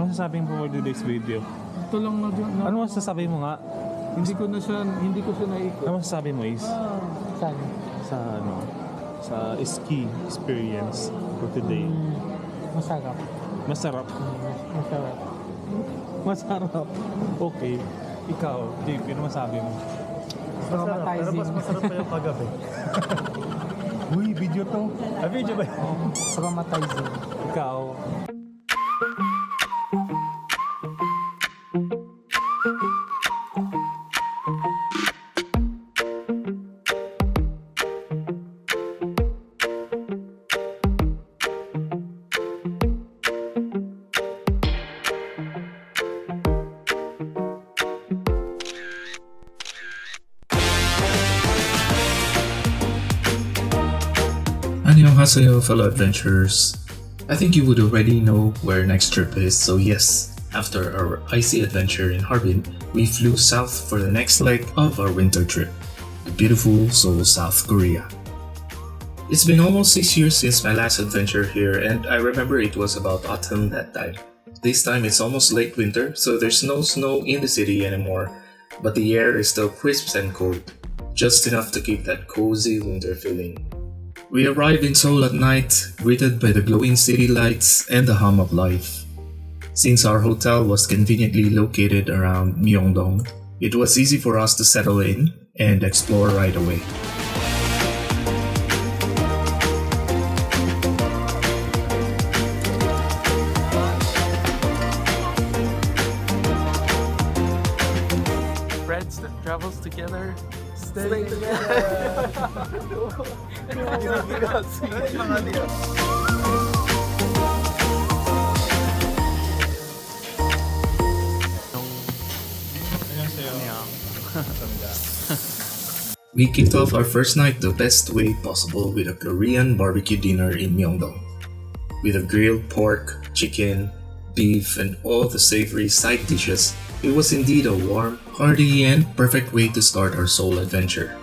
Ano masasabi mo for today's video? Ito lang na Ano masasabi mo nga? hindi ko siya naikot. Ano masasabi mo is Saan? sa ski experience for today? Masarap. Masarap. Masarap. Masarap. Okay. Ikaw, JP, ano masabi mo? Masarap, pero mas masarap pa yung kagabi. Uy, video to. Video ba? Traumatizing. Ikaw. Annyeonghaseyo, fellow adventurers. I think you would already know where next trip is, so yes, after our icy adventure in Harbin, we flew south for the next leg of our winter trip, the beautiful Seoul, South Korea. It's been almost 6 years since my last adventure here, and I remember it was about autumn that time. This time it's almost late winter, so there's no snow in the city anymore, but the air is still crisp and cold, just enough to keep that cozy winter feeling. We arrived in Seoul at night, greeted by the glowing city lights and the hum of life. Since our hotel was conveniently located around Myeongdong, it was easy for us to settle in and explore right away. Friends that travels together, stay together. We kicked off our first night the best way possible with a Korean barbecue dinner in Myeongdong. With a grilled pork, chicken, beef, and all the savory side dishes, it was indeed a warm, hearty, and perfect way to start our Seoul adventure.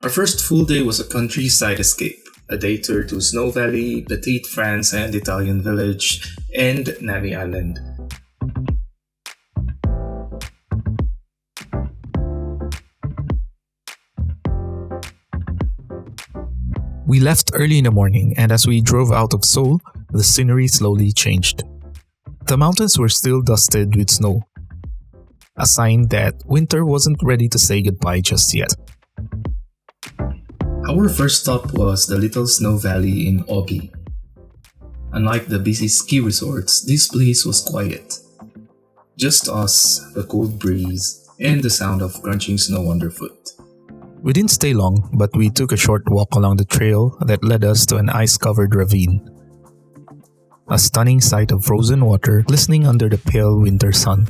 Our first full day was a countryside escape, a day tour to Snow Valley, Petite France and Italian Village, and Nami Island. We left early in the morning, and as we drove out of Seoul, the scenery slowly changed. The mountains were still dusted with snow, a sign that winter wasn't ready to say goodbye just yet. Our first stop was the little snow valley in Obi. Unlike the busy ski resorts, this place was quiet. Just us, the cold breeze, and the sound of crunching snow underfoot. We didn't stay long, but we took a short walk along the trail that led us to an ice-covered ravine. A stunning sight of frozen water glistening under the pale winter sun.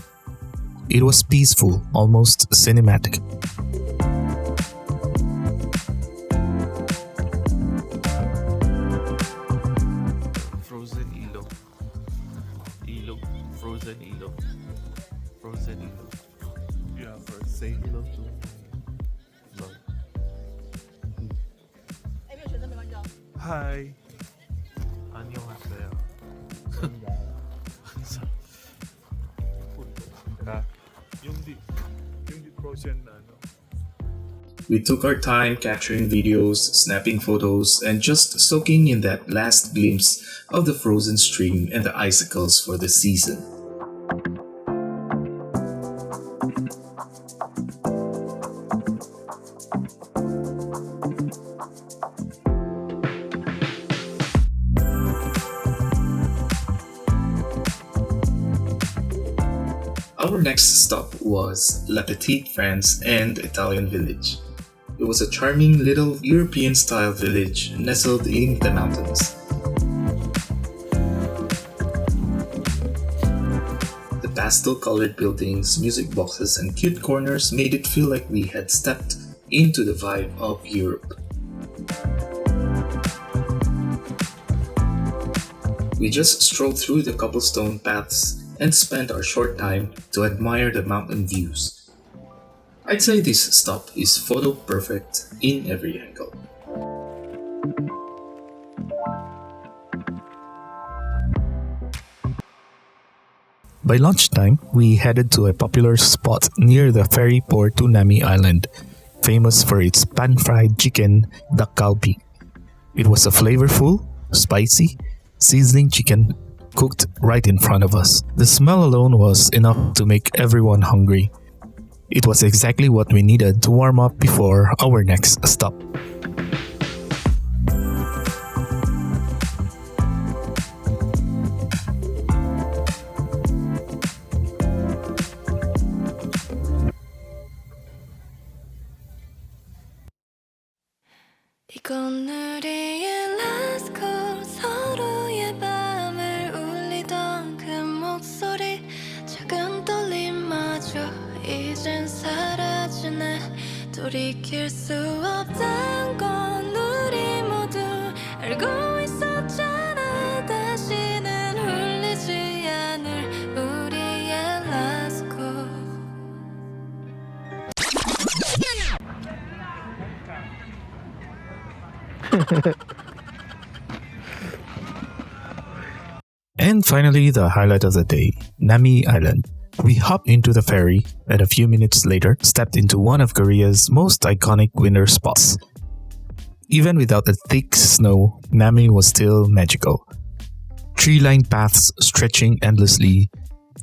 It was peaceful, almost cinematic. Yeah, for say hello to love. Hi. 안녕하세요. yung di frozen na ano. We took our time capturing videos, snapping photos, and just soaking in that last glimpse of the frozen stream and the icicles for the season. Our next stop was La Petite France and Italian Village. It was a charming little European-style village nestled in the mountains. Pastel-colored buildings, music boxes, and cute corners made it feel like we had stepped into the vibe of Europe. We just strolled through the cobblestone paths and spent our short time to admire the mountain views. I'd say this stop is photo perfect in every angle. By lunchtime, we headed to a popular spot near the ferry port to Nami Island, famous for its pan-fried chicken, dak galbi. It was a flavorful, spicy, sizzling chicken cooked right in front of us. The smell alone was enough to make everyone hungry. It was exactly what we needed to warm up before our next stop. 이건 우리의 last call 서로의 밤을 울리던 그 목소리 작은 떨림마저 이젠 사라지네 돌이킬 수 없단 건 우리 모두 알고 있었잖아 다시는 울리지 않을 우리의 last call And finally, the highlight of the day, Nami Island. We hopped into the ferry and a few minutes later stepped into one of Korea's most iconic winter spots. Even without the thick snow, Nami was still magical. Tree-lined paths stretching endlessly,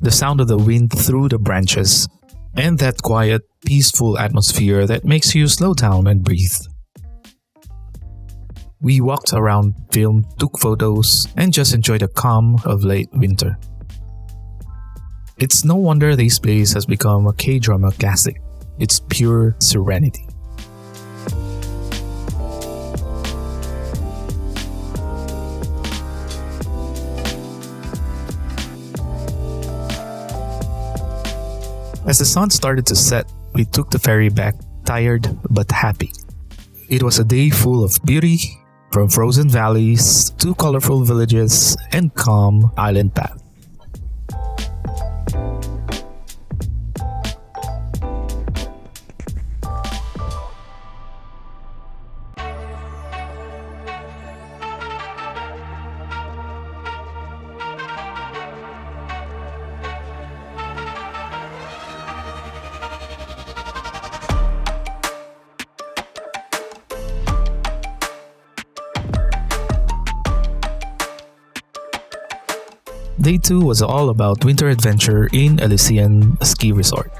the sound of the wind through the branches, and that quiet, peaceful atmosphere that makes you slow down and breathe. We walked around, filmed, took photos, and just enjoyed the calm of late winter. It's no wonder this place has become a K-drama classic. It's pure serenity. As the sun started to set, we took the ferry back, tired but happy. It was a day full of beauty, from frozen valleys to colorful villages and calm island paths. Day 2 was all about winter adventure in Elysian Ski Resort.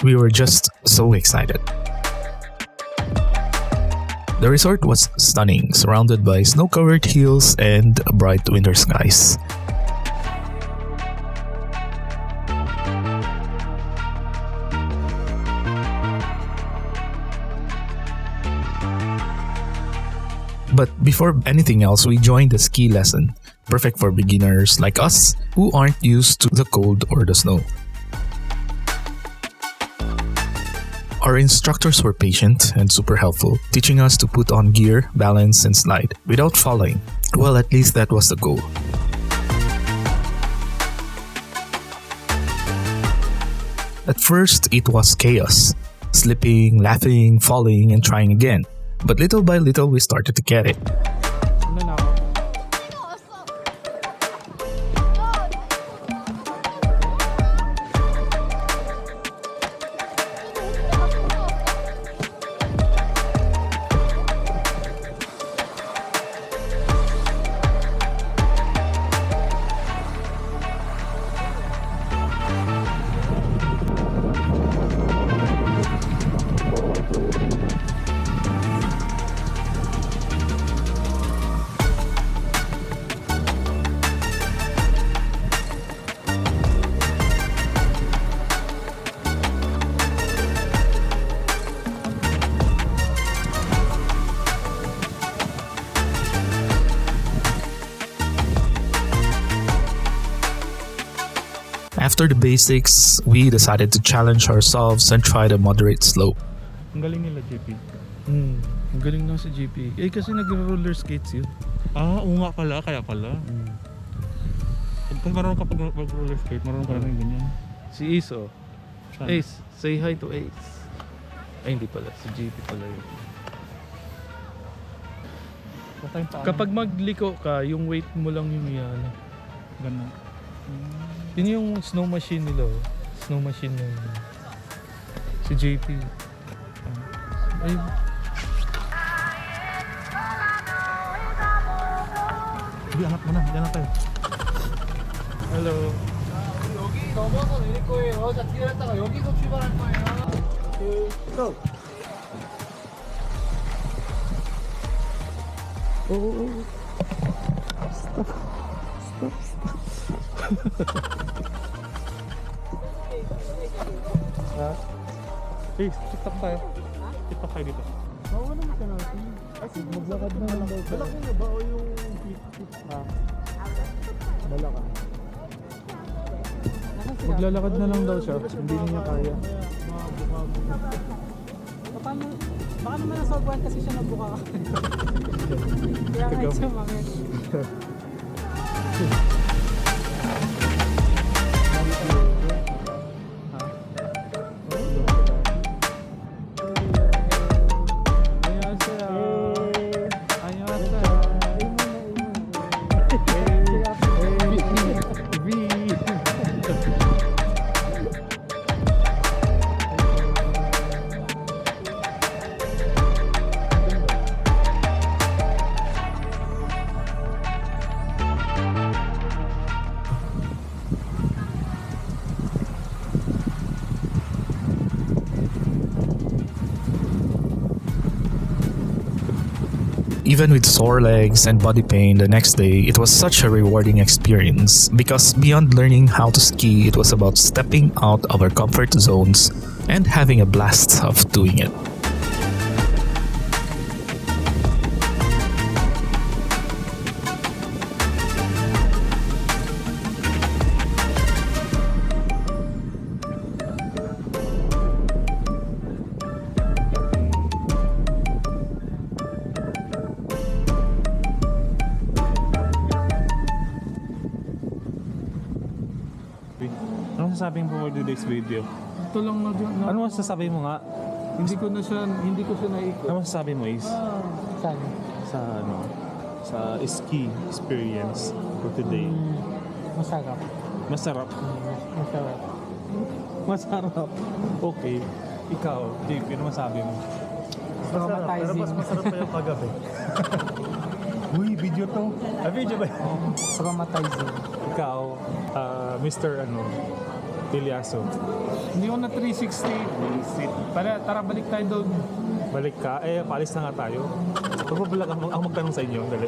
We were just so excited. The resort was stunning, surrounded by snow-covered hills and bright winter skies. But before anything else, we joined the ski lesson, perfect for beginners like us who aren't used to the cold or the snow. Our instructors were patient and super helpful, teaching us to put on gear, balance, and slide without falling. Well, at least that was the goal. At first, it was chaos. Slipping, laughing, falling, and trying again. But little by little, we started to get it. Ano na ako? After the basics, we decided to challenge ourselves and try the moderate slope. Ang galing nila, JP. Ang galing lang si JP. Eh kasi nag-roller skates yun. Ah, oo nga pala, kaya pala. Kasi marunong kapag roller skate, marunong ka na rin ganyan. Si Ace oh. Saan? Ace, say hi to Ace. Ay hindi pala, si JP pala yun. Basta yung paano. Kapag magliko ka, yung weight mo lang yung yan. Ganun. Yun yung snow machine nila oh. Snow machine ng si JP. Ay, Hindi, anak mo na. Diyan na tayo. hello. 여기 넘어서 내릴 거예요. 자, 기다렸다가 여기서 출발할 거예요. go. Hey, tiktok tayo. Tiktok tayo dito. Mauna mo ka natin. Kasi maglakad na lang daw. Balak mo na ba o yung flip-flip? Balak ka. Maglalakad na lang daw siya. Hindi niya kaya. Paano? Baka naman nasobuhan kasi siya nabuka ka. Kaya nga siya mamit. Even with sore legs and body pain the next day, it was such a rewarding experience because beyond learning how to ski, it was about stepping out of our comfort zones and having a blast of doing it. Ano masasabi mo for today's video? Ito lang na dyan. Ano masasabi mo nga? Hindi ko naikot. Ano masasabi mo is Saan? sa ano? Sa ski experience for today? Masarap. Masarap. Masarap. Masarap. Okay. Ikaw, JP, ano masabi mo? Traumatizing. masarap pa yung kagabi. Uy, video to. Ah, video ba yun? Traumatizing. Ikaw, Mr. Pilyaso. Hindi ko na 360. Tara balik tayo doon. Balik ka? Paalis na nga tayo. Pagbabalag ako magtanong sa inyo. Dali.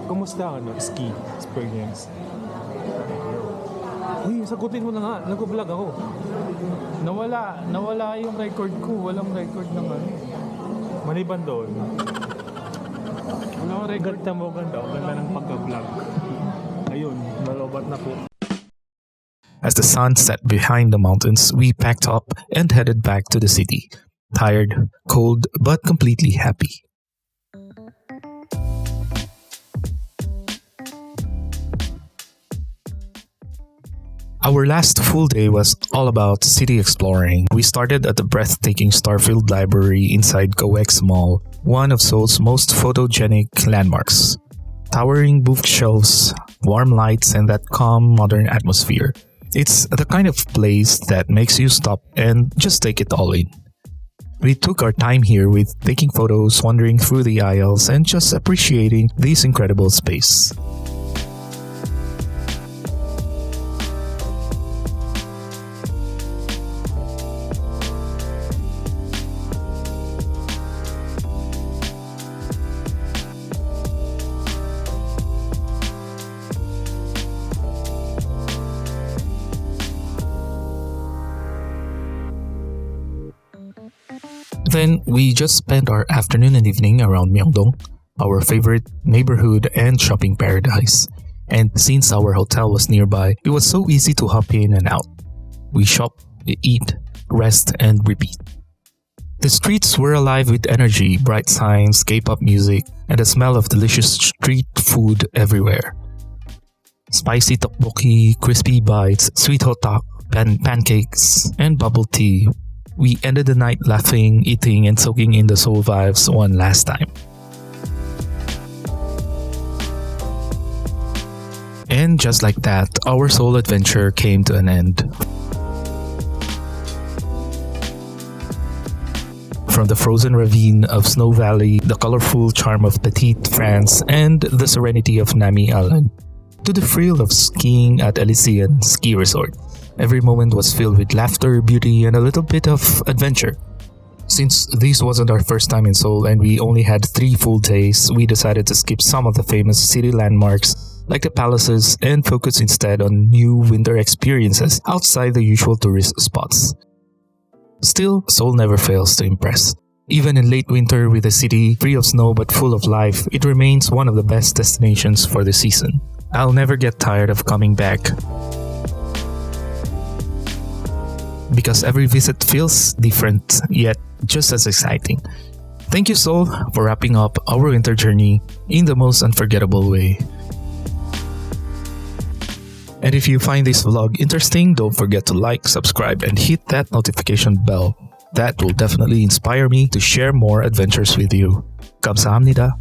Kumusta ang ski experience? Uy, sagutin mo na nga. Nag-vlog ako. Nawala yung record ko. Walang record naman. Maliban doon. Walang record. Ganda mo, ganda. Ganda ng pag-vlog. Ayun, malobat na po. As the sun set behind the mountains, we packed up and headed back to the city. Tired, cold, but completely happy. Our last full day was all about city exploring. We started at the breathtaking Starfield Library inside Coex Mall, one of Seoul's most photogenic landmarks. Towering bookshelves, warm lights, and that calm modern atmosphere. It's the kind of place that makes you stop and just take it all in. We took our time here with taking photos, wandering through the aisles, and just appreciating this incredible space. Then we just spent our afternoon and evening around Myeongdong, our favorite neighborhood and shopping paradise. And since our hotel was nearby, it was so easy to hop in and out. We shop, eat, rest, and repeat. The streets were alive with energy, bright signs, K-pop music, and the smell of delicious street food everywhere. Spicy tteokbokki, crispy bites, sweet hotak, pancakes, and bubble tea. We ended the night laughing, eating, and soaking in the Seoul vibes one last time. And just like that, our Seoul adventure came to an end. From the frozen ravine of Snow Valley, the colorful charm of Petite France, and the serenity of Nami Island, to the thrill of skiing at Elysian Ski Resort, every moment was filled with laughter, beauty, and a little bit of adventure. Since this wasn't our first time in Seoul and we only had 3 full days, we decided to skip some of the famous city landmarks like the palaces and focus instead on new winter experiences outside the usual tourist spots. Still, Seoul never fails to impress. Even in late winter with a city free of snow but full of life, it remains one of the best destinations for the season. I'll never get tired of coming back, because every visit feels different, yet just as exciting. Thank you, Seoul, for wrapping up our winter journey in the most unforgettable way. And if you find this vlog interesting, don't forget to like, subscribe, and hit that notification bell. That will definitely inspire me to share more adventures with you. 감사합니다.